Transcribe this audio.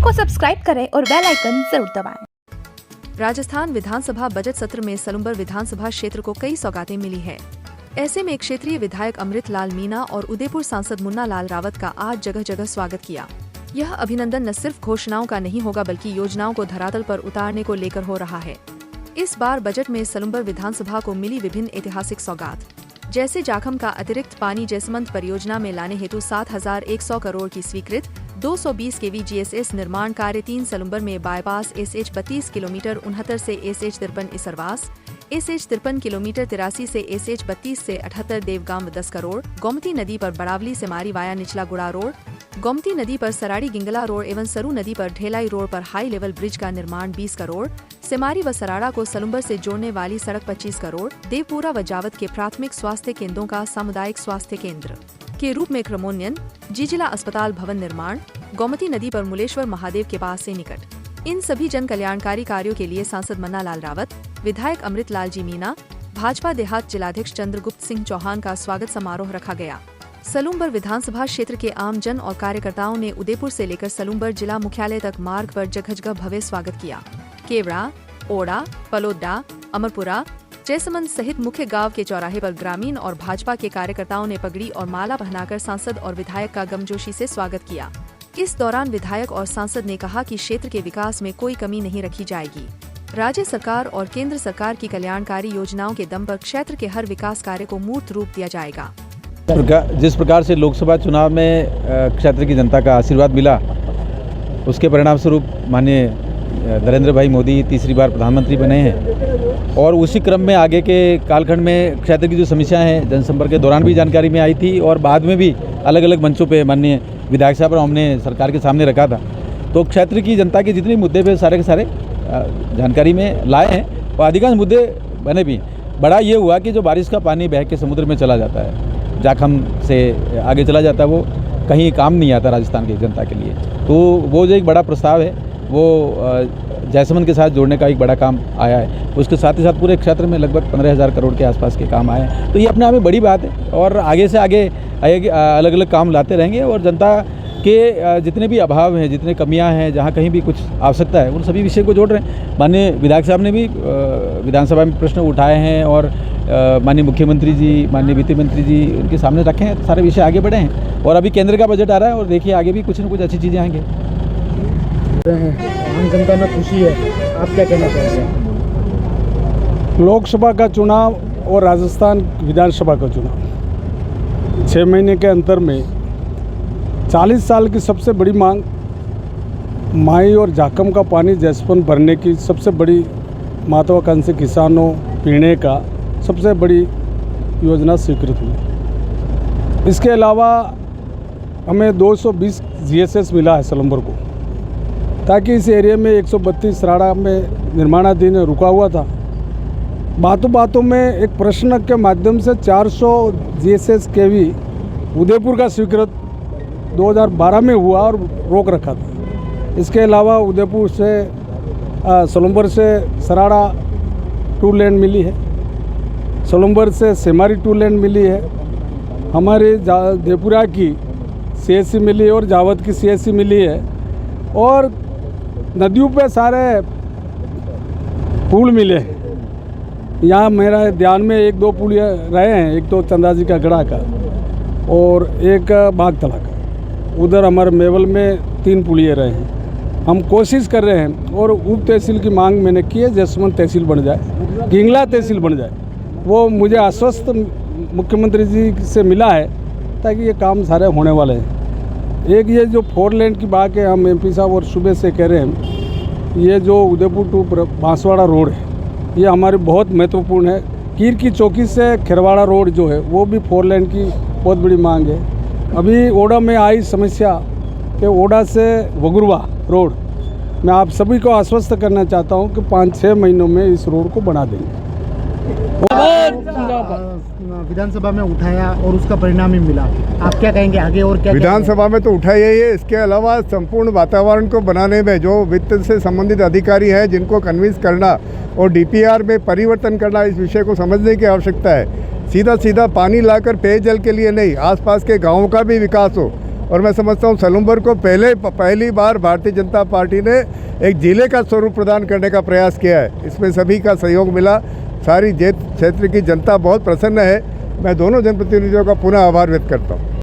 को सब्सक्राइब करें और बेल आइकन जरूर दबाएं। राजस्थान विधानसभा बजट सत्र में सलुम्बर विधानसभा क्षेत्र को कई सौगातें मिली है। ऐसे में क्षेत्रीय विधायक अमृत लाल मीणा और उदयपुर सांसद मुन्ना लाल रावत का आज जगह जगह स्वागत किया। यह अभिनंदन न सिर्फ घोषणाओं का नहीं होगा बल्कि योजनाओं को धरातल पर उतारने को लेकर हो रहा है। इस बार बजट में सलुम्बर विधानसभा को मिली विभिन्न ऐतिहासिक सौगात, जैसे जाखम का अतिरिक्त पानी जयसमंद परियोजना में लाने हेतु 7,100 करोड़ की स्वीकृत, 220 kV GSS निर्माण कार्य, 3 सलुम्बर में बाईपास, SH 32 किलोमीटर 69 से SH 53 इसरवास, SH 53 किलोमीटर 83 से SH 32 से 78 देवगाम 10 करोड़, गोमती नदी पर बड़ावली से मारी वाया निचला गुड़ा रोड, गोमती नदी पर सराड़ी गिंगला रोड एवं सरू नदी पर ढेलाई रोड पर हाई लेवल ब्रिज का निर्माण 20 करोड़, सेमारी व सराड़ा को सलुम्बर से जोड़ने वाली सड़क 25 करोड़, देवपुरा व जावत के प्राथमिक स्वास्थ्य केंद्रों का सामुदायिक स्वास्थ्य केंद्र के रूप में क्रमोन्नयन, जिला अस्पताल भवन निर्माण, गोमती नदी पर मुलेश्वर महादेव के पास से निकट। इन सभी जन कल्याणकारी कार्यों के लिए सांसद मुन्ना लाल रावत, विधायक अमृत लाल जी मीणा, भाजपा देहात जिलाध्यक्ष चंद्रगुप्त सिंह चौहान का स्वागत समारोह रखा गया। सलुम्बर विधानसभा क्षेत्र के आम जन और कार्यकर्ताओं ने उदयपुर से लेकर सलुम्बर जिला मुख्यालय तक मार्ग पर जगह जगह भव्य स्वागत किया। केवड़ा, ओड़ा, पलोड्डा, अमरपुरा, जयसमंद सहित मुख्य गांव के चौराहे पर ग्रामीण और भाजपा के कार्यकर्ताओं ने पगड़ी और माला पहनाकर सांसद और विधायक का गर्मजोशी से स्वागत किया। इस दौरान विधायक और सांसद ने कहा कि क्षेत्र के विकास में कोई कमी नहीं रखी जाएगी। राज्य सरकार और केंद्र सरकार की कल्याणकारी योजनाओं के दम पर क्षेत्र के हर विकास कार्य को मूर्त रूप दिया जाएगा। जिस प्रकार से लोकसभा चुनाव में क्षेत्र की जनता का आशीर्वाद मिला, उसके परिणाम स्वरूप माननीय नरेंद्र भाई मोदी तीसरी बार प्रधानमंत्री बने हैं और उसी क्रम में आगे के कालखंड में क्षेत्र की जो समस्याएं हैं जनसंपर्क के दौरान भी जानकारी में आई थी और बाद में भी अलग अलग मंचों पे माननीय विधायक साहब हमने सरकार के सामने रखा था। तो क्षेत्र की जनता के जितने मुद्दे पे सारे के सारे जानकारी में लाए हैं और अधिकांश मुद्दे बने भी हैं। बड़ा ये हुआ कि जो बारिश का पानी बह के समुद्र में चला जाता है, जाखम से आगे चला जाता है, वो कहीं काम नहीं आता राजस्थान की जनता के लिए। तो वो जो एक बड़ा प्रस्ताव है वो जयसमंद के साथ जोड़ने का एक बड़ा काम आया है। उसके साथ ही साथ पूरे क्षेत्र में लगभग 15,000 करोड़ के आसपास के काम आए हैं। तो ये अपने आप में बड़ी बात है और आगे से आगे अलग अलग काम लाते रहेंगे और जनता के जितने भी अभाव हैं, जितने कमियां हैं, जहां कहीं भी कुछ आवश्यकता है, उन सभी विषय को जोड़ रहे हैं। माननीय विधायक साहब ने भी विधानसभा में प्रश्न उठाए हैं और माननीय मुख्यमंत्री जी, माननीय वित्त मंत्री जी उनके सामने रखे हैं। सारे विषय आगे बढ़े हैं और अभी केंद्र का बजट आ रहा है और देखिए आगे भी कुछ न कुछ अच्छी चीज़ें आएंगी। आम जनता में खुशी है, आप क्या कहना चाहते हैं? लोकसभा का चुनाव और राजस्थान विधानसभा का चुनाव 6 महीने के अंतर में 40 साल की सबसे बड़ी मांग माई और जाखम का पानी जयसमंद भरने की सबसे बड़ी महत्वाकांक्षी किसानों पीने का सबसे बड़ी योजना स्वीकृत हुई। इसके अलावा हमें 220 GSS मिला है सलुम्बर को, ताकि इस एरिया में 132 सराड़ा में निर्माणाधीन रुका हुआ था। बातों बातों में एक प्रश्न के माध्यम से 400 GSS KV उदयपुर का स्वीकृत 2012 में हुआ और रोक रखा था। इसके अलावा उदयपुर से सलुम्बर से सराड़ा 2 लेन मिली है, सलुम्बर से सेमारी 2 लेन मिली है, हमारी देवपुरा की CSC मिली है और जावत की CSC मिली है और नदियों पे सारे पुल मिले हैं। यहाँ मेरा ध्यान में 1-2 पुल रहे हैं, एक तो चंदाजी का गड़ा का और एक बागतला का। उधर हमारे मेवल में 3 पुलिये रहे हैं। हम कोशिश कर रहे हैं और उप तहसील की मांग मैंने की है, जयसमंद तहसील बन जाए, गिंगला तहसील बन जाए। वो मुझे आश्वस्त मुख्यमंत्री जी से मिला है ताकि ये काम सारे होने वाले हैं। एक ये जो 4 लेन की बात है, हम MP साहब और सुबह से कह रहे हैं, ये जो उदयपुर टू बांसवाड़ा रोड है ये हमारी बहुत महत्वपूर्ण है। कीर की चौकी से खिरवाड़ा रोड जो है वो भी 4 लेन की बहुत बड़ी मांग है। अभी ओडा में आई समस्या कि ओडा से वगुरवा रोड, मैं आप सभी को आश्वस्त करना चाहता हूँ कि 5-6 महीनों में इस रोड को बना देंगे। विधानसभा में उठाया और उसका परिणाम ही मिला, आप क्या कहेंगे आगे और क्या? विधानसभा में तो उठाया ही है, इसके अलावा संपूर्ण वातावरण को बनाने में जो वित्त से संबंधित अधिकारी हैं जिनको कन्विंस करना और DPR में परिवर्तन करना, इस विषय को समझने की आवश्यकता है। सीधा सीधा पानी लाकर पेयजल के लिए नहीं, आसपास के गाँवों का भी विकास हो, और मैं समझता हूँ सलूम्बर को पहली बार भारतीय जनता पार्टी ने एक जिले का स्वरूप प्रदान करने का प्रयास किया है। इसमें सभी का सहयोग मिला। सारी क्षेत्र की जनता बहुत प्रसन्न है। मैं दोनों जनप्रतिनिधियों का पुनः आभार व्यक्त करता हूँ।